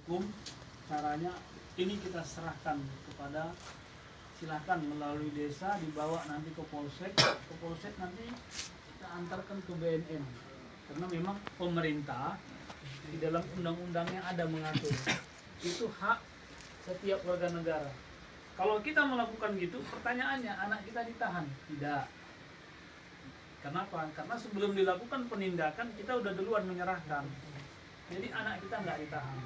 hukum caranya ini kita serahkan kepada, silakan melalui desa dibawa nanti ke polsek nanti kita antarkan ke BNN, karena memang pemerintah di dalam undang-undangnya ada mengatur itu hak setiap warga negara. Kalau kita melakukan gitu, pertanyaannya anak kita ditahan? Tidak. Kenapa? Karena sebelum dilakukan penindakan kita udah duluan menyerahkan, jadi anak kita nggak ditahan.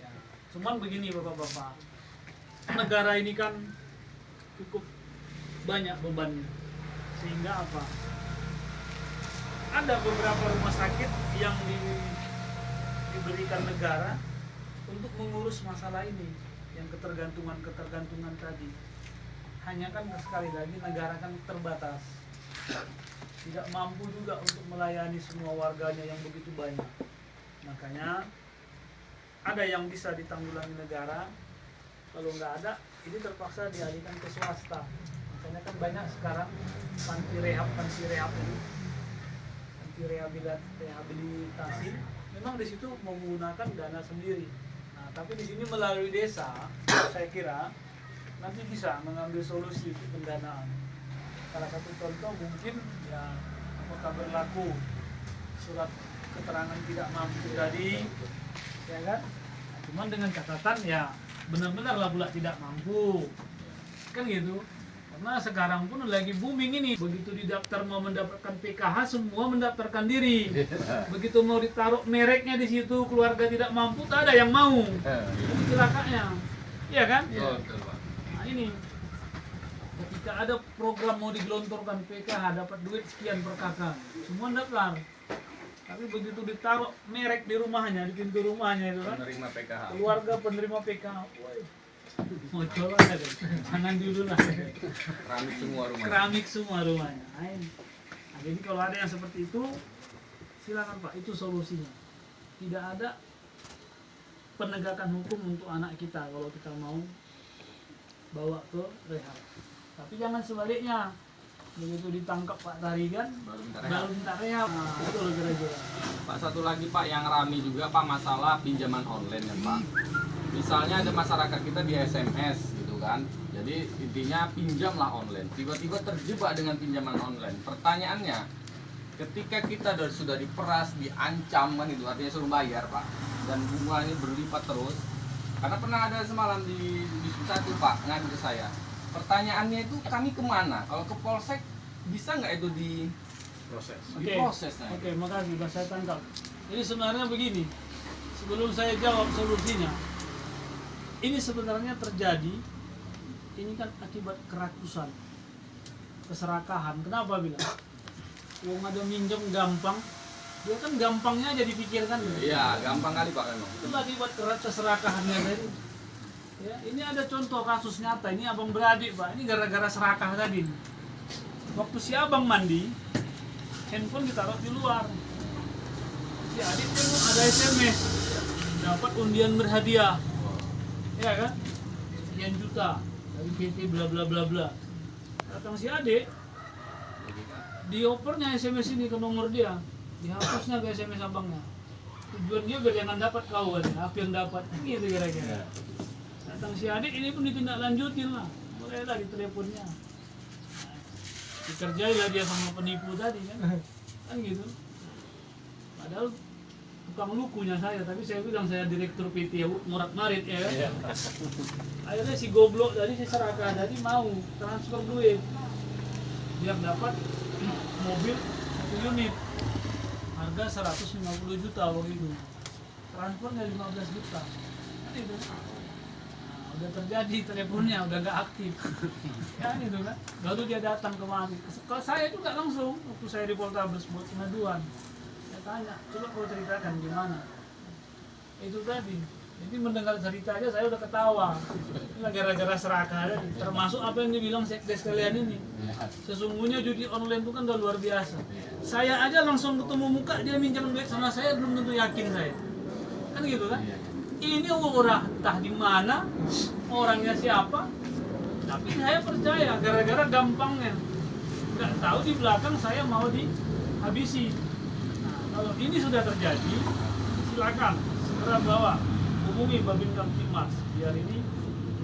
Ya. Cuman begini bapak-bapak, negara ini kan cukup banyak bebannya, sehingga apa? Ada beberapa rumah sakit yang diberikan negara untuk mengurus masalah ini, yang ketergantungan tadi. Hanya kan sekali lagi negara kan terbatas, tidak mampu juga untuk melayani semua warganya yang begitu banyak. Makanya ada yang bisa ditanggulangi negara, kalau nggak ada ini terpaksa dialihkan ke swasta. Makanya kan banyak sekarang panti rehab ini, panti rehabilitasi, memang di situ menggunakan dana sendiri. Nah, tapi di sini melalui desa, saya kira nanti bisa mengambil solusi untuk pendanaan. Salah satu contoh mungkin ya apakah berlaku surat keterangan tidak mampu tadi, ya kan? Nah, cuman dengan catatan ya benar-benarlah pula tidak mampu, kan gitu. Karena sekarang pun lagi booming ini, begitu didaftar mau mendapatkan PKH semua mendaftarkan diri. Begitu mau ditaruh mereknya di situ keluarga tidak mampu, tak ada yang mau. Celakanya, iya kan? Nah ini, ketika ada program mau digelontorkan PKH dapat duit sekian per kakak, semua daftar. Tapi begitu ditaruh merek di rumahnya, di pintu rumahnya itu kan, penerima PKH. Keluarga penerima PKH, woy, mau coba kan? Jangan dulu lah. Keramik semua rumahnya. Nah, jadi kalau ada yang seperti itu, silakan Pak, itu solusinya. Tidak ada penegakan hukum untuk anak kita kalau kita mau bawa ke rehab. Tapi jangan sebaliknya, begitu ditangkap Pak Tarigan baru minta rehab. Nah, itu loh kira-kira. Pak, satu lagi Pak yang ramai juga Pak, masalah pinjaman online ya Pak. Misalnya ada masyarakat kita di SMS gitu kan, jadi intinya pinjamlah online, tiba-tiba terjebak dengan pinjaman online. Pertanyaannya, ketika kita sudah diperas, diancam kan itu, artinya suruh bayar Pak, dan bunganya berlipat terus. Karena pernah ada semalam di satu Pak ngadu ke saya. Pertanyaannya itu kami kemana? Kalau ke polsek bisa nggak itu diproses? Oke, makasih Pak, saya tangkap. Jadi sebenarnya begini, sebelum saya jawab solusinya, ini sebenarnya terjadi, ini kan akibat kerakusan, keserakahan. Kenapa bilang? Wong ada minjem gampang, dia kan gampangnya aja dipikirkan. Iya, gampang kali Pak memang. Itu akibat keserakahannya tadi. Ya, ini ada contoh kasus nyata, ini abang beradik Pak, ini gara-gara serakah tadi. Waktu si abang mandi, handphone ditaruh di luar. Si adik tengok ada SMS, dapat undian berhadiah. Ya kan? Sekian juta dari PT bla bla bla bla. Datang si adik, diopernya SMS ini ke nomor dia, dihapusnya ke SMS abangnya. Tujuan dia biar jangan dapat kau kan, aku yang dapat. Gitu kira-kira. Datang si adik ini pun ditindaklanjutin lah, mulailah di teleponnya. Dikerjailah dia sama penipu tadi kan gitu. Padahal tukang lukunya saya, tapi saya bilang saya direktur PT Murad Marit ya kan. Yeah. Akhirnya si goblok tadi, si serakah tadi mau transfer duit biar dapat mobil 1 unit harga 150 juta waktu itu, transfernya 15 juta kan itu. Nah, udah terjadi teleponnya udah gak aktif kan itu kan, baru dia datang kemari. Kalau saya juga langsung waktu saya di Poltabes buat pengaduan, tanya, coba kau ceritakan gimana itu tadi. Jadi mendengar cerita aja saya udah ketawa. Ini gara-gara serakah aja. Termasuk apa yang dibilang sekdes kalian ini. Sesungguhnya judi online itu kan udah luar biasa. Saya aja langsung ketemu muka dia minjam duit sama saya belum tentu yakin saya. Kan gitu kan? Ini orang entah di mana, orangnya siapa. Tapi saya percaya gara-gara gampangnya. Nggak tahu di belakang saya mau dihabisi. Kalau ini sudah terjadi, silakan segera bawa hubungi Babin Kamtipmas biar ini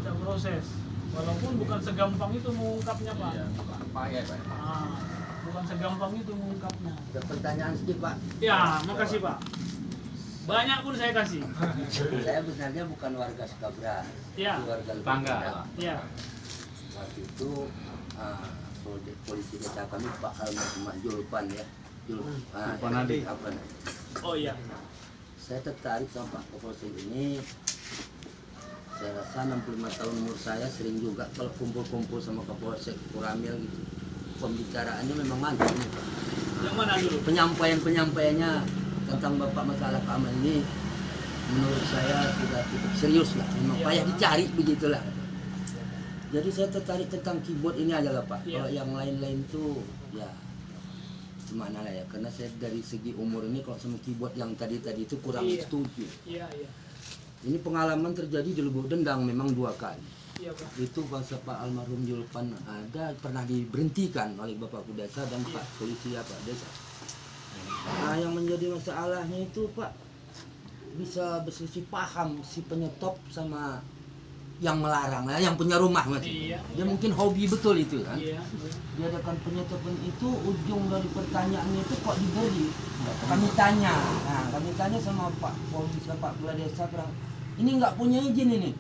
kita proses. Walaupun bukan segampang itu mengungkapnya Pak. Iya, Pak ya, Pak. Bukan segampang itu mengungkapnya. Ada pertanyaan sedikit Pak. Ya, makasih Pak. Banyak pun saya kasih. Saya sebenarnya bukan warga Sukabra, Ya. warga Bangga. Lebak. Ya. Waktu itu polisi desa kami Pak Almarhum Julpan ya. Julpan Adi. Oh iya. Saya tertarik sama Pak Kapolsek ini. Saya rasa 65 tahun umur saya sering juga kalau kumpul-kumpul sama Kapolsek Kuramil gitu. Pembicaraannya memang mantap nih Pak. Yang mana dulu? Penyampaiannya tentang Bapak masalah keamanan ini menurut saya sudah cukup serius lah. Memang Ya. payah dicari begitulah. Jadi saya tertarik tentang keyboard ini aja lah Pak. Ya. Kalau yang lain-lain tuh ya gimana lah ya. Karena saya dari segi umur ini kalau sama keyboard yang tadi itu kurang Iya. setuju. Iya, iya. Ini pengalaman terjadi di Lubuk Dendang memang 2 kali. Iya, Pak. Itu pas Pak Almarhum Julpan ada pernah diberhentikan oleh Bapak Kudesa dan Pak Polisi Pak Desa. Nah yang menjadi masalahnya itu Pak bisa berselisih paham si penyetop sama yang melarang, yang punya rumah mas. Iya. Dia mungkin hobi betul itu kan. Iya. Diadakan penyetopan itu ujung dari pertanyaannya itu kok diberi. Kami tanya, nah kami tanya sama Pak Polisi Pak Kepala Desa ini nggak punya izin ini.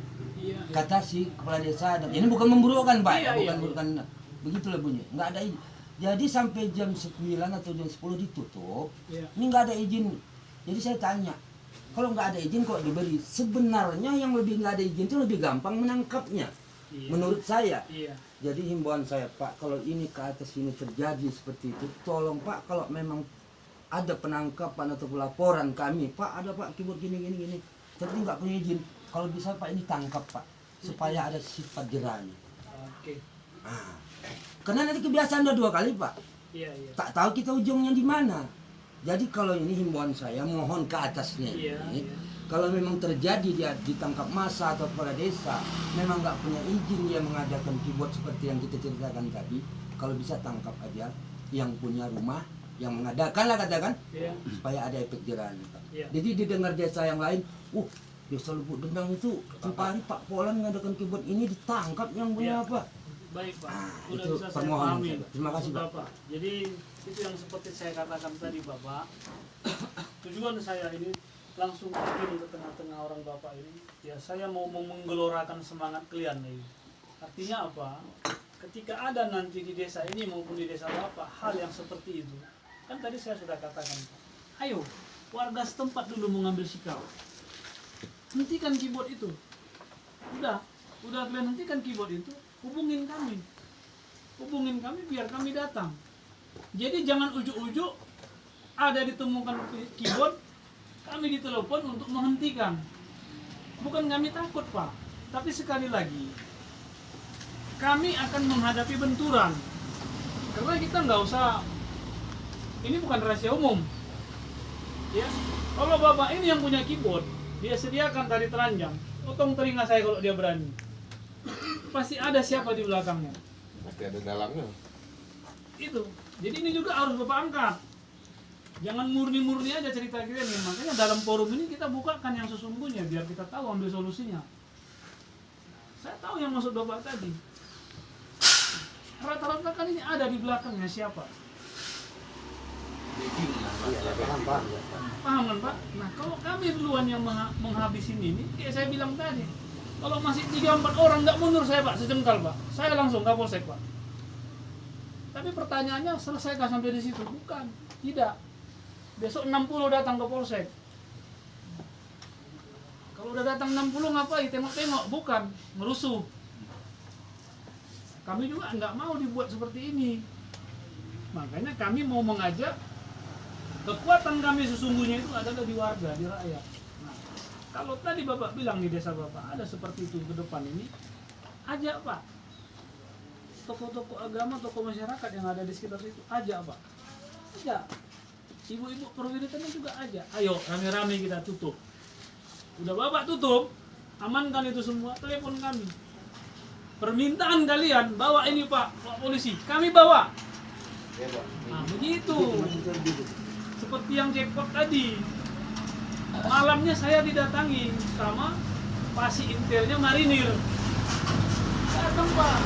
Iya. Kata si kepala desa, dan ini bukan memburukkan Pak, Iya, iya, bukan begitulah bunyi. Nggak ada izin. Jadi sampai jam 9 atau jam 10 ditutup, Iya. ini nggak ada izin. Jadi saya tanya, kalau nggak ada izin kok diberi? Sebenarnya yang lebih nggak ada izin itu lebih gampang menangkapnya, Iya. menurut saya. Iya. Jadi himbauan saya Pak, kalau ini ke atas ini terjadi seperti itu, tolong Pak kalau memang ada penangkapan atau laporan kami, Pak ada Pak keyboard gini, tapi nggak punya izin. Kalau bisa Pak ini tangkap Pak, supaya ada sifat jerahnya. Oke. Ah. Karena nanti kebiasaan udah 2 kali Pak, Iya, iya. tak tahu kita ujungnya di mana. Jadi kalau ini himbauan saya mohon ke atasnya Iya, ini, iya. kalau memang terjadi dia ditangkap massa atau kepala desa, memang nggak punya izin dia mengadakan keyboard seperti yang kita ceritakan tadi, kalau bisa tangkap aja yang punya rumah, yang mengadakan lah katakan, Iya. supaya ada efek jerahnya Pak. Iya. Jadi didengar desa yang lain, desa Lubuk Dendang itu tiap hari Pak Polan mengadakan keyboard ini ditangkap yang punya Iya. apa? Baik Pak, udah itu bisa saya permohonan pahami. saya. Terima kasih, Pak. Bapak. Jadi itu yang seperti saya katakan tadi Bapak. Tujuan saya ini langsung terjun ke tengah-tengah orang Bapak ini. Ya saya mau menggelorakan semangat kalian nih. Artinya apa? Ketika ada nanti di desa ini maupun di desa Bapak hal yang seperti itu, kan tadi saya sudah katakan, ayo warga setempat dulu mengambil sikap. Hentikan keyboard itu. Udah kalian hentikan keyboard itu. Hubungin kami biar kami datang. Jadi jangan ujuk-ujuk ada ditemukan keyboard kami ditelepon untuk menghentikan. Bukan kami takut Pak, tapi sekali lagi kami akan menghadapi benturan karena kita nggak usah, ini bukan rahasia umum ya. Kalau Bapak ini yang punya keyboard, dia sediakan tali telanjang, potong telinga saya kalau dia berani. Pasti ada siapa di belakangnya. Pasti ada dalangnya. Itu. Jadi ini juga harus Bapak angkat. Jangan murni-murni aja cerita kita nih. Makanya dalam forum ini kita bukakan yang sesungguhnya biar kita tahu ambil solusinya. Saya tahu yang maksud Bapak tadi. Rata-rata kan ini ada di belakangnya siapa? Paham Pak. Paham kan Pak? Nah kalau kami duluan yang menghabisin ini, kayak saya bilang tadi, kalau masih 3-4 orang nggak mundur saya Pak, sejengkal Pak, saya langsung Kapolsek Pak. Tapi pertanyaannya selesaikah sampai di situ? Bukan, tidak. Besok 60 datang ke Polsek. Kalau udah datang 60 ngapain? Tengok-tengok, bukan, merusuh. Kami juga nggak mau dibuat seperti ini. Makanya kami mau mengajak kekuatan kami sesungguhnya itu adalah di warga, di rakyat. Nah, kalau tadi Bapak bilang di desa Bapak ada seperti itu ke depan ini, ajak Pak. Tokoh-tokoh agama, tokoh masyarakat yang ada di sekitar situ, ajak Pak. Ajak. Ibu-ibu perwiritannya juga ajak. Ayo rame-rame kita tutup. Udah Bapak tutup, amankan itu semua, telepon kami. Permintaan kalian bawa ini Pak Polisi, kami bawa. Nah begitu. Seperti yang jackpot tadi. Malamnya saya didatangi sama pasi intelnya marinir. Datang Pak,